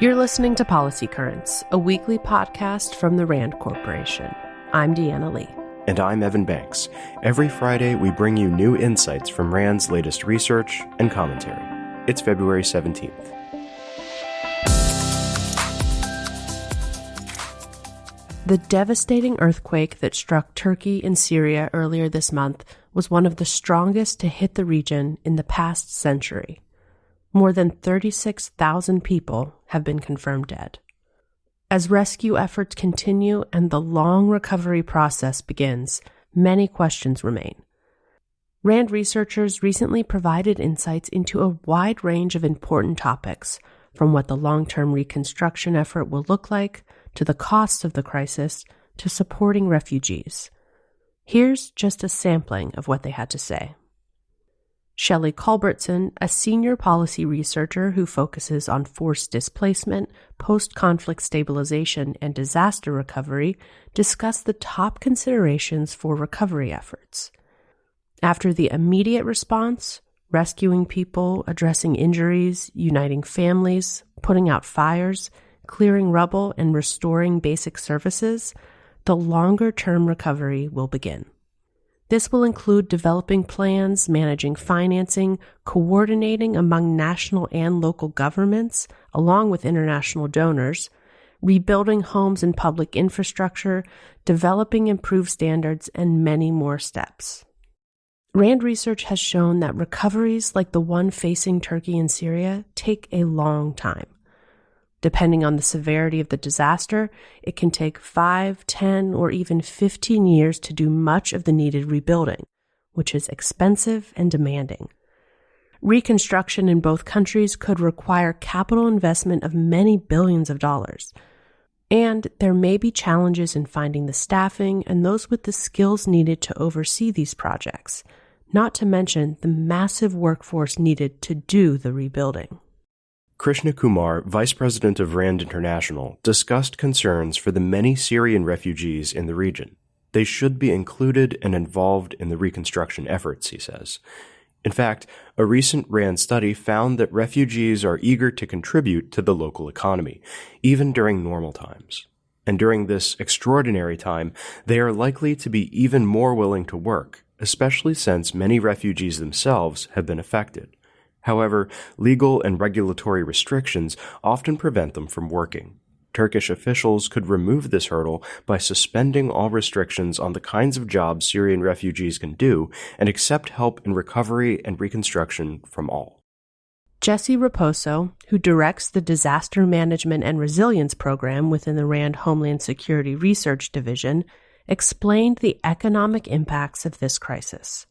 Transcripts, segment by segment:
You're listening to Policy Currents, a weekly podcast from the RAND Corporation. I'm Deanna Lee. And I'm Evan Banks. Every Friday, we bring you new insights from RAND's latest research and commentary. It's February 17th. The devastating earthquake that struck Turkey and Syria earlier this month was one of the strongest to hit the region in the past century. More than 36,000 people have been confirmed dead. As rescue efforts continue and the long recovery process begins, many questions remain. RAND researchers recently provided insights into a wide range of important topics, from what the long-term reconstruction effort will look like, to the costs of the crisis, to supporting refugees. Here's just a sampling of what they had to say. Shelley Culbertson, a senior policy researcher who focuses on forced displacement, post-conflict stabilization, and disaster recovery, discussed the top considerations for recovery efforts. After the immediate response, rescuing people, addressing injuries, uniting families, putting out fires, clearing rubble, and restoring basic services, the longer-term recovery will begin. This will include developing plans, managing financing, coordinating among national and local governments, along with international donors, rebuilding homes and public infrastructure, developing improved standards, and many more steps. RAND research has shown that recoveries like the one facing Turkey and Syria take a long time. Depending on the severity of the disaster, it can take 5, 10, or even 15 years to do much of the needed rebuilding, which is expensive and demanding. Reconstruction in both countries could require capital investment of many billions of dollars. And there may be challenges in finding the staffing and those with the skills needed to oversee these projects, not to mention the massive workforce needed to do the rebuilding. Krishna Kumar, vice president of RAND International, discussed concerns for the many Syrian refugees in the region. They should be included and involved in the reconstruction efforts, he says. In fact, a recent RAND study found that refugees are eager to contribute to the local economy, even during normal times. And during this extraordinary time, they are likely to be even more willing to work, especially since many refugees themselves have been affected. However, legal and regulatory restrictions often prevent them from working. Turkish officials could remove this hurdle by suspending all restrictions on the kinds of jobs Syrian refugees can do and accept help in recovery and reconstruction from all. Jesse Raposo, who directs the Disaster Management and Resilience Program within the RAND Homeland Security Research Division, explained the economic impacts of this crisis.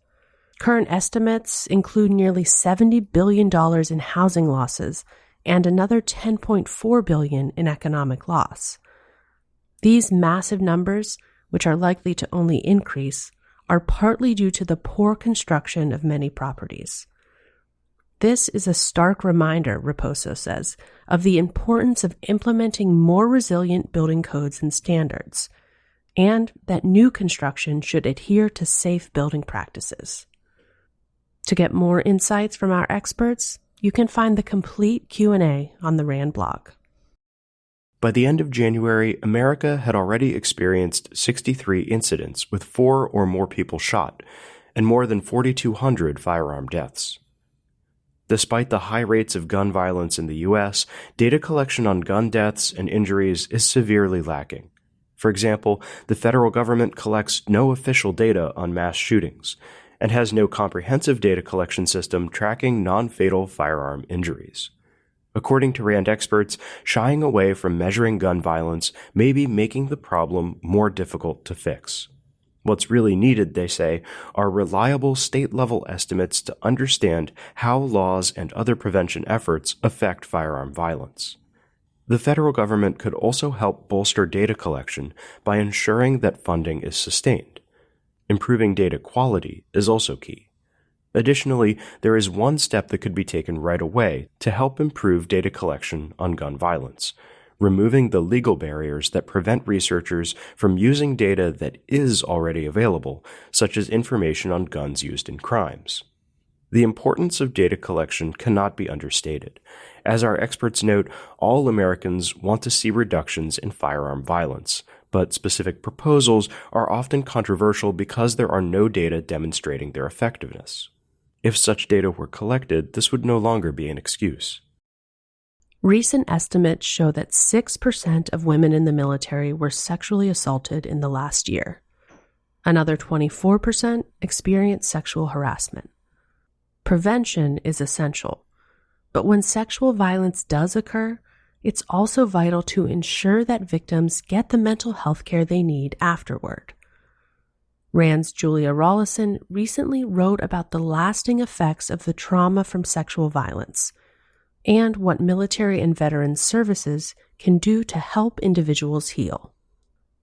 Current estimates include nearly $70 billion in housing losses and another $10.4 billion in economic loss. These massive numbers, which are likely to only increase, are partly due to the poor construction of many properties. This is a stark reminder, Raposo says, of the importance of implementing more resilient building codes and standards, and that new construction should adhere to safe building practices. To get more insights from our experts, you can find the complete Q&A on the RAND blog. By the end of January, America had already experienced 63 incidents with 4 or more people shot, and more than 4,200 firearm deaths. Despite the high rates of gun violence in the U.S., data collection on gun deaths and injuries is severely lacking. For example, the federal government collects no official data on mass shootings, and has no comprehensive data collection system tracking non-fatal firearm injuries. According to RAND experts, shying away from measuring gun violence may be making the problem more difficult to fix. What's really needed, they say, are reliable state-level estimates to understand how laws and other prevention efforts affect firearm violence. The federal government could also help bolster data collection by ensuring that funding is sustained. Improving data quality is also key. Additionally, there is one step that could be taken right away to help improve data collection on gun violence: removing the legal barriers that prevent researchers from using data that is already available, such as information on guns used in crimes. The importance of data collection cannot be understated. As our experts note, all Americans want to see reductions in firearm violence, but specific proposals are often controversial because there are no data demonstrating their effectiveness. If such data were collected, this would no longer be an excuse. Recent estimates show that 6% of women in the military were sexually assaulted in the last year. Another 24% experienced sexual harassment. Prevention is essential, but when sexual violence does occur, it's also vital to ensure that victims get the mental health care they need afterward. RAND's Julia Rawlinson recently wrote about the lasting effects of the trauma from sexual violence and what military and veteran services can do to help individuals heal.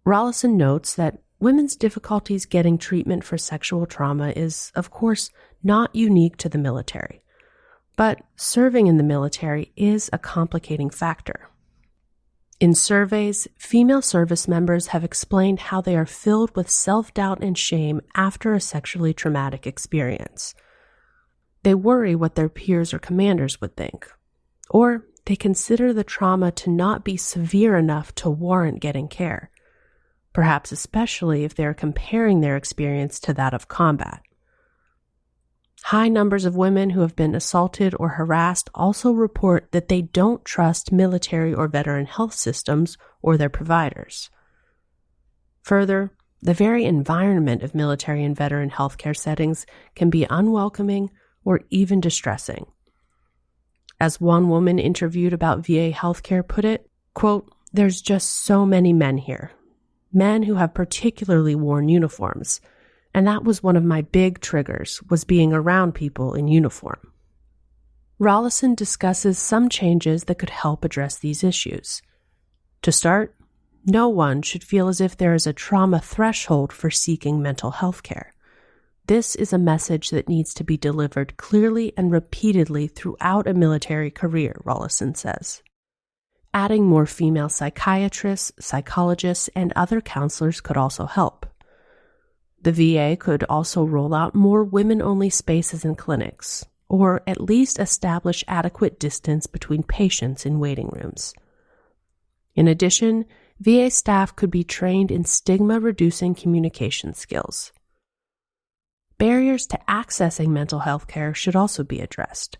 Rawlinson notes that women's difficulties getting treatment for sexual trauma is, of course, not unique to the military, but serving in the military is a complicating factor. In surveys, female service members have explained how they are filled with self-doubt and shame after a sexually traumatic experience. They worry what their peers or commanders would think, or they consider the trauma to not be severe enough to warrant getting care, perhaps especially if they are comparing their experience to that of combat. High numbers of women who have been assaulted or harassed also report that they don't trust military or veteran health systems or their providers. Further, the very environment of military and veteran healthcare settings can be unwelcoming or even distressing. As one woman interviewed about VA healthcare put it, quote, "There's just so many men here. Men who have particularly worn uniforms. And that was one of my big triggers, was being around people in uniform." Rawlinson discusses some changes that could help address these issues. To start, no one should feel as if there is a trauma threshold for seeking mental health care. This is a message that needs to be delivered clearly and repeatedly throughout a military career, Rawlinson says. Adding more female psychiatrists, psychologists, and other counselors could also help. The VA could also roll out more women-only spaces and clinics, or at least establish adequate distance between patients in waiting rooms. In addition, VA staff could be trained in stigma-reducing communication skills. Barriers to accessing mental health care should also be addressed.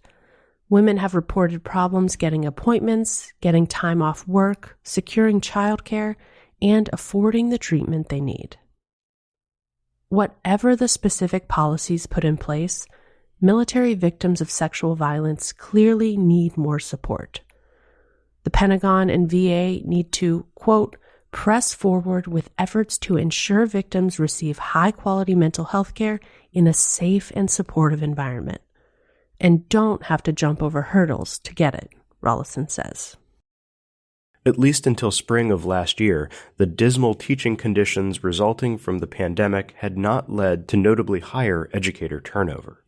Women have reported problems getting appointments, getting time off work, securing childcare, and affording the treatment they need. Whatever the specific policies put in place, military victims of sexual violence clearly need more support. The Pentagon and VA need to, quote, "press forward with efforts to ensure victims receive high-quality mental health care in a safe and supportive environment, and don't have to jump over hurdles to get it," Rawlinson says. At least until spring of last year, the dismal teaching conditions resulting from the pandemic had not led to notably higher educator turnover.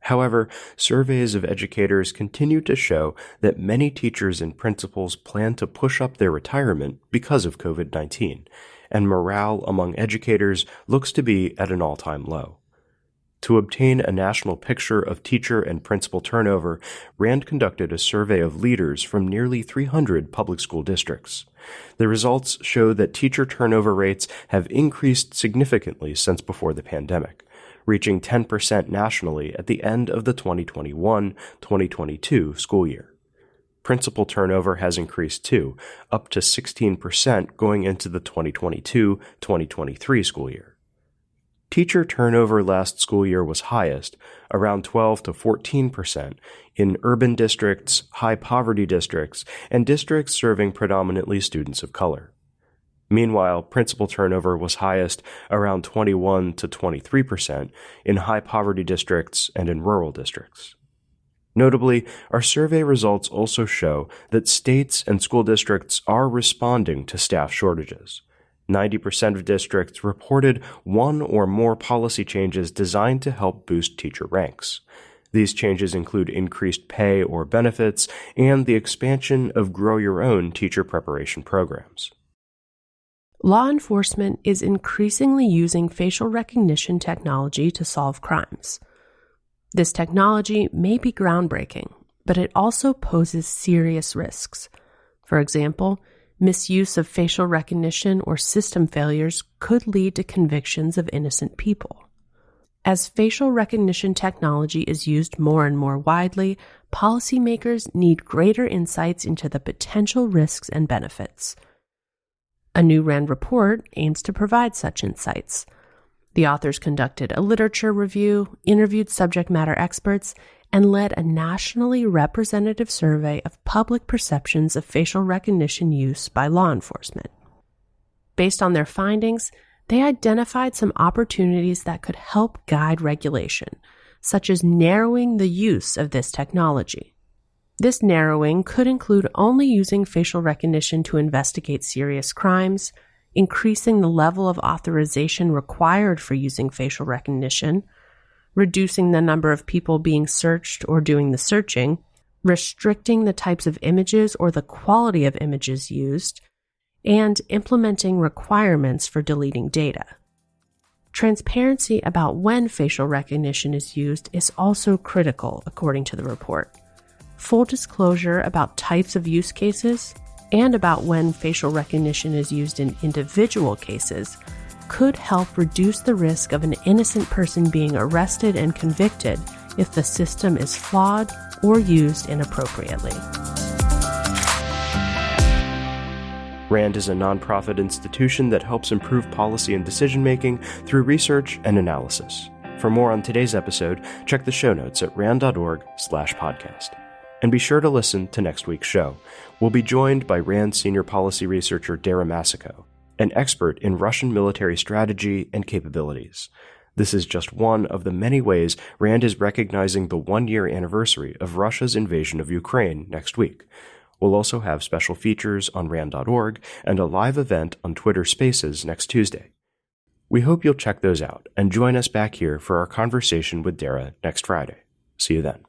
However, surveys of educators continue to show that many teachers and principals plan to push up their retirement because of COVID-19, and morale among educators looks to be at an all-time low. To obtain a national picture of teacher and principal turnover, RAND conducted a survey of leaders from nearly 300 public school districts. The results show that teacher turnover rates have increased significantly since before the pandemic, reaching 10% nationally at the end of the 2021-2022 school year. Principal turnover has increased too, up to 16% going into the 2022-2023 school year. Teacher turnover last school year was highest, around 12 to 14%, in urban districts, high-poverty districts, and districts serving predominantly students of color. Meanwhile, principal turnover was highest, around 21 to 23%, in high-poverty districts and in rural districts. Notably, our survey results also show that states and school districts are responding to staff shortages. 90% of districts reported one or more policy changes designed to help boost teacher ranks. These changes include increased pay or benefits and the expansion of Grow Your Own teacher preparation programs. Law enforcement is increasingly using facial recognition technology to solve crimes. This technology may be groundbreaking, but it also poses serious risks. For example, misuse of facial recognition or system failures could lead to convictions of innocent people. As facial recognition technology is used more and more widely, policymakers need greater insights into the potential risks and benefits. A new RAND report aims to provide such insights. The authors conducted a literature review, interviewed subject matter experts, and led a nationally representative survey of public perceptions of facial recognition use by law enforcement. Based on their findings, they identified some opportunities that could help guide regulation, such as narrowing the use of this technology. This narrowing could include only using facial recognition to investigate serious crimes, increasing the level of authorization required for using facial recognition, reducing the number of people being searched or doing the searching, restricting the types of images or the quality of images used, and implementing requirements for deleting data. Transparency about when facial recognition is used is also critical, according to the report. Full disclosure about types of use cases and about when facial recognition is used in individual cases could help reduce the risk of an innocent person being arrested and convicted if the system is flawed or used inappropriately. RAND is a nonprofit institution that helps improve policy and decision-making through research and analysis. For more on today's episode, check the show notes at rand.org/podcast. And be sure to listen to next week's show. We'll be joined by RAND senior policy researcher Dara Masako, an expert in Russian military strategy and capabilities. This is just one of the many ways RAND is recognizing the one-year anniversary of Russia's invasion of Ukraine next week. We'll also have special features on RAND.org and a live event on Twitter Spaces next Tuesday. We hope you'll check those out and join us back here for our conversation with Dara next Friday. See you then.